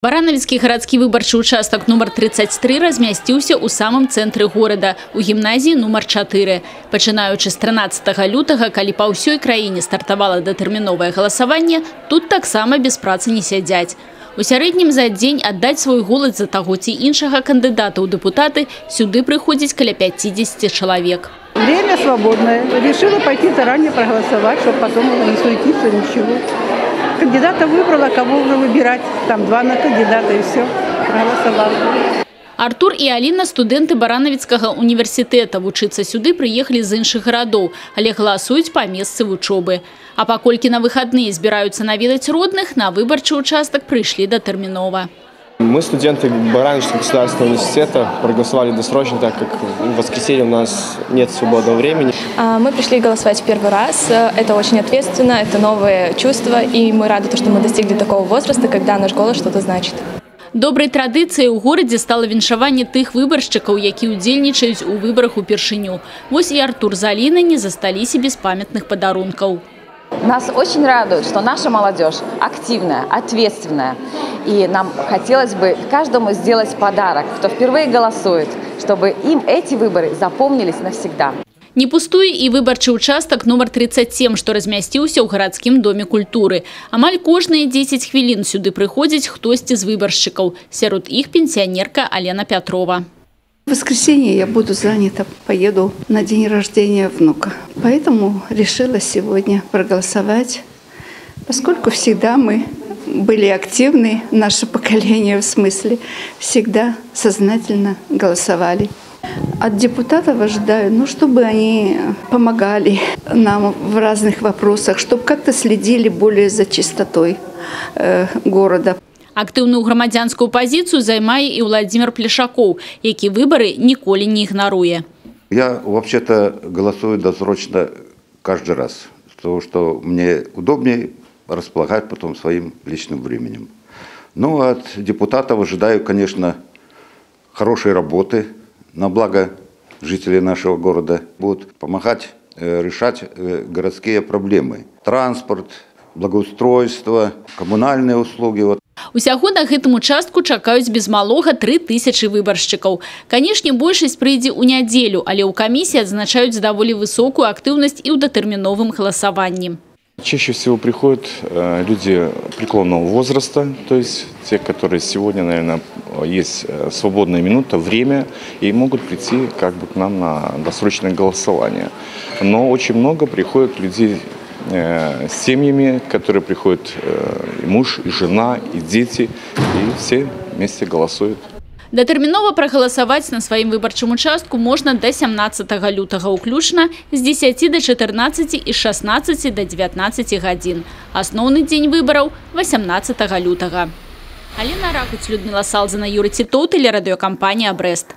Баранавіцкі гарадскі выбарчы участок нумар 33 размясціўся ў самым цэнтры горада, у гімназіі нумар 4. Пачынаючы з 13 лютага, калі па ўсёй краіне стартавала датэрміновае галасаванне, тут таксама без працы не сядзяць. У сярэднім за дзень аддаць свой голас за таго ці іншага кандыдата ў дэпутаты сюды прыходзіць каля 50 чалавек. Время свободное. Решила пойти заранее проголосовать, чтобы потом не суетиться, ничего. Кандидата выбрала, кого уже выбирать. Там 2 на кандидата и все. Проголосовала. Артур і Аліна, студэнты Баранавіцкага універсітэта, вучыцца сюды прыехалі з іншых гарадоў, але галасуюць па месцы вучобы. А паколькі на выхадныя збіраюцца наведаць родных, на выбарчы участак прыйшлі датэрмінова. Мы, студенты Баранавичского государственного университета, проголосовали досрочно, так как в воскресенье у нас нет свободного времени. Мы пришли голосовать в первый раз. Это очень ответственно, это новые чувства, и мы рады, что мы достигли такого возраста, когда наш голос что-то значит. Добрай традыцыяй у горадзе стала віншаванне тых выбаршчыкаў, які ўдзельнічаюць у выбарах упершыню. Вось і Артур з Алінай не засталіся без памятных падарункаў. Нас очень радует, что наша молодежь активная, ответственная. И нам хотелось бы каждому сделать подарок, кто впервые голосует, чтобы им эти выборы запомнились навсегда. Не пустуе і выбарчы участак нумар 37, што размясціўся ў гарадскім доме культуры. Амаль кожныя 10 хвілін сюды прыходзіць хтосьці з выбаршчыкаў. Сярод іх пенсионерка Алена Петрова. В воскресенье я буду занята, поеду на день рождения внука. Поэтому решила сегодня проголосовать, поскольку всегда мы были активны, наше поколение в смысле, всегда сознательно голосовали. От депутатов ожидаю, чтобы они помогали нам в разных вопросах, чтобы как-то следили более за чистотой города. Актыўную грамадзянскую пазіцыю займае і Владимир Плешакоў, які выборы ніколі не ігнаруе. Я вообще-то голосую досрочно каждый раз, потому что мне удобнее располагать потом своим личным временем. Ну, от депутатов ожидаю, конечно, хорошей работы на благо жителей нашего города. Будут помогать решать городские проблемы. Транспорт, благоустройство, коммунальные услуги. Усяго на гэтым участку чакаюць без малога 3000 выбаршчыкаў. Канешне, большасць прыйдзе ў нядзелю, але ў камісіі адзначаюць даволі высокую актыўнасць і ў датэрміновым галасаванні. Чаще всего приходят люди преклонного возраста, то есть те, которые сегодня, наверное, есть свободная минута, время, и могут прийти как бы к нам на досрочное голосование. Но очень много приходят людей с семьями, которые приходят и муж, и жена, и дети, и все вместе голосуют. Датэрмінова прагаласаваць на сваім выбарчым участку можна до 17 лютага ўключна з 10 до 14 і 16 до 19 гадзін. Асноўны дзень выбараў 18 лютага. Алена Ракуць, Людмила Салзана, Юрий Титов, телерадиокомпания «Брест».